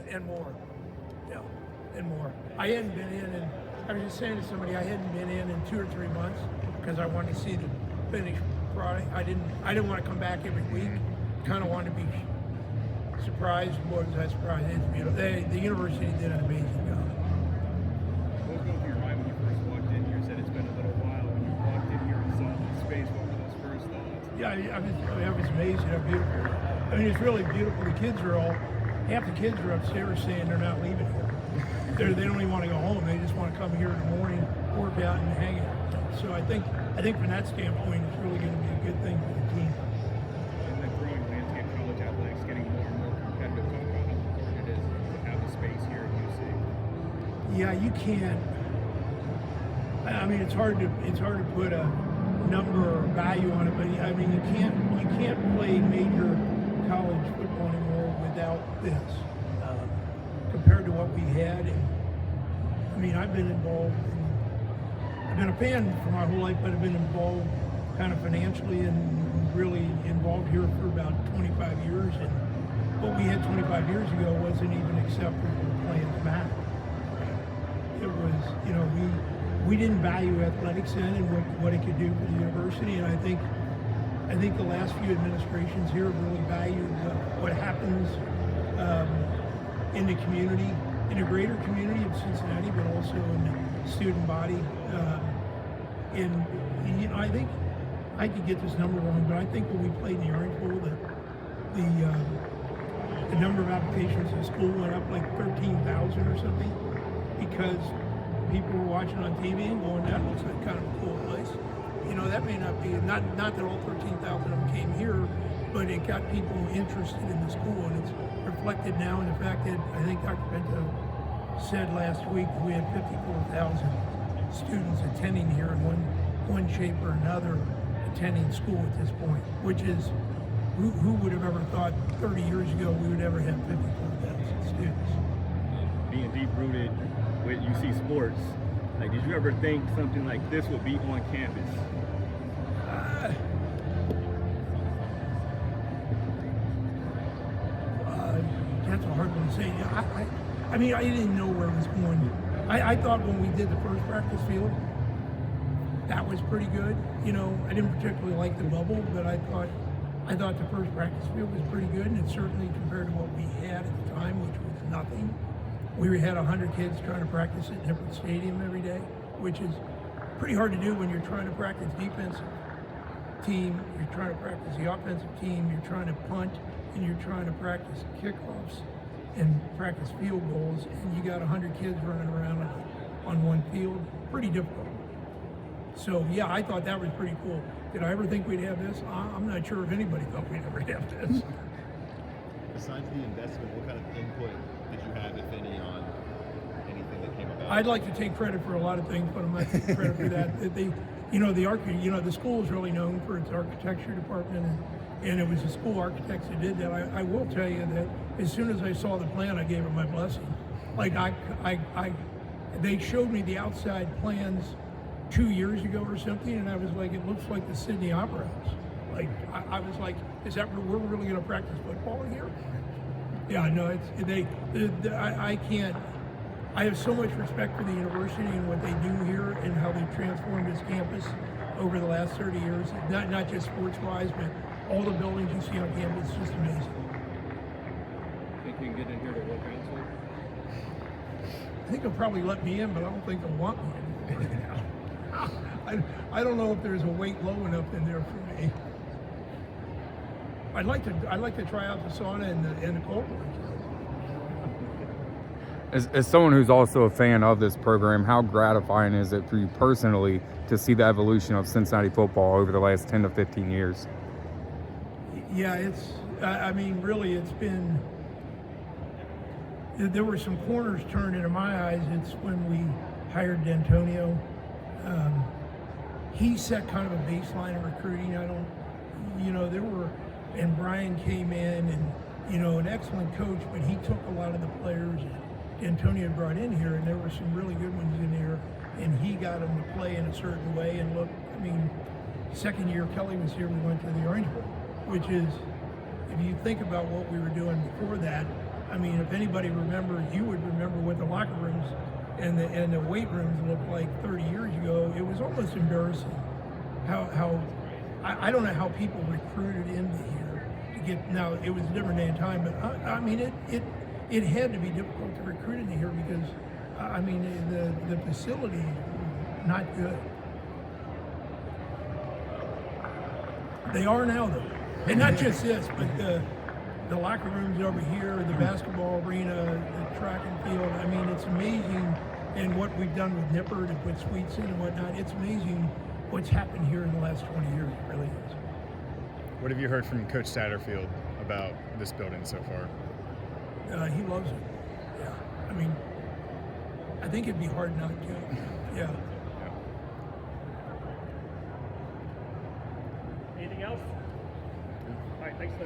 and more. Yeah, and more. I hadn't been in, and I was just saying to somebody, I hadn't been in 2 or 3 months because I wanted to see the finished product. I didn't want to come back every week. Kind of wanted to be surprised. Boy, was I surprised. It's beautiful. The university did an amazing job. What was going through your mind when you first walked in here? You said it's been a little while. When you walked in here and saw the space, what were those first thoughts? Yeah, I was amazed how beautiful. I mean, it's really beautiful. The kids are all, half the kids are upstairs saying they're not leaving here. They don't even want to go home. They just want to come here in the morning, work out, and hang out. So I think from that standpoint, it's really going to be a good thing for the team. In the growing landscape, college athletics getting more and more competitive. Talk about how important it is to have the space here at UC. Yeah, you can't. I mean, it's hard to put a number or value on it, but I mean, you can't play major college football anymore without this. Compared to what we had, and I mean, I've been involved. I've been a fan for my whole life, but I've been involved kind of financially and really involved here for about 25 years. And what we had 25 years ago wasn't even acceptable to play in the MAC. It was, you know, we didn't value athletics then and what it could do for the university. And I think the last few administrations here have really valued what happens in the community, in the greater community of Cincinnati, but also in the student body. And you know, I think I could get this number wrong, but I think when we played in the Orange Bowl, the number of applications in school went up like 13,000 or something, because people were watching on TV and going, that looks like kind of a cool place. You know, that may not be, not that all 13,000 of them came here, but it got people interested in the school, and it's reflected now in the fact that I think Dr. Pinto said last week we had 54,000 students attending here in one shape or another, attending school at this point, which is, who would have ever thought 30 years ago we would ever have 54,000 students? Being deep-rooted with UC sports, like, did you ever think something like this would be on campus? That's a hard one to say. I mean, I didn't know where it was going. I thought when we did the first practice field, that was pretty good. You know, I didn't particularly like the bubble, but I thought the first practice field was pretty good, and it certainly compared to what we had at the time, which was nothing. We had 100 kids trying to practice at Nippert Stadium every day, which is pretty hard to do when you're trying to practice defensive team, you're trying to practice the offensive team, you're trying to punt, and you're trying to practice kickoffs and practice field goals, and you got 100 kids running around on one field. Pretty difficult. So yeah, I thought that was pretty cool. Did I ever think we'd have this? I'm not sure if anybody thought we'd ever have this. Besides the investment, what kind of input did you have, if any, on anything that came about? I'd like to take credit for a lot of things, but I'm not taking credit for that. The school is really known for its architecture department, and it was the school architects that did that. I will tell you that as soon as I saw the plan, I gave it my blessing. Like they showed me the outside plans 2 years ago or something, and I was like, it looks like the Sydney Opera House. Like I was like, is that where we're really going to practice football in here? Yeah, no, I can't. I have so much respect for the university and what they do here and how they've transformed this campus over the last 30 years. Not just sports-wise, but all the buildings you see on campus is just amazing. Think you can get in here to work out, sir? I think they'll probably let me in, but I don't think they'll want me in right now. I don't know if there's a weight low enough in there for me. I'd like to try out the sauna and the cold rooms. As someone who's also a fan of this program, how gratifying is it for you personally to see the evolution of Cincinnati football over the last 10 to 15 years? Yeah, I mean, really, it's been, there were some corners turned into my eyes. It's when we hired D'Antonio. He set kind of a baseline of recruiting. And Brian came in and, an excellent coach, but he took a lot of the players D'Antonio brought in here, and there were some really good ones in here, and he got them to play in a certain way. And look, I mean, second year Kelly was here, we went to the Orange Bowl, which is, if you think about what we were doing before that, I mean, if anybody remembers, you would remember what the locker rooms and the weight rooms looked like 30 years ago. It was almost embarrassing. I don't know how people recruited into here to get. Now it was a different day and time, but I mean, it had to be difficult to recruit into here because I mean the facility was not good. They are now though, and not just this, but the locker rooms over here, the basketball arena, the track and field. I mean, it's amazing. And what we've done with Nipper to put suites in and whatnot, it's amazing what's happened here in the last 20 years. It really is. What have you heard from Coach Satterfield about this building so far? He loves it. Yeah. I mean, I think it'd be hard not to. Yeah. Anything else? All right, thanks.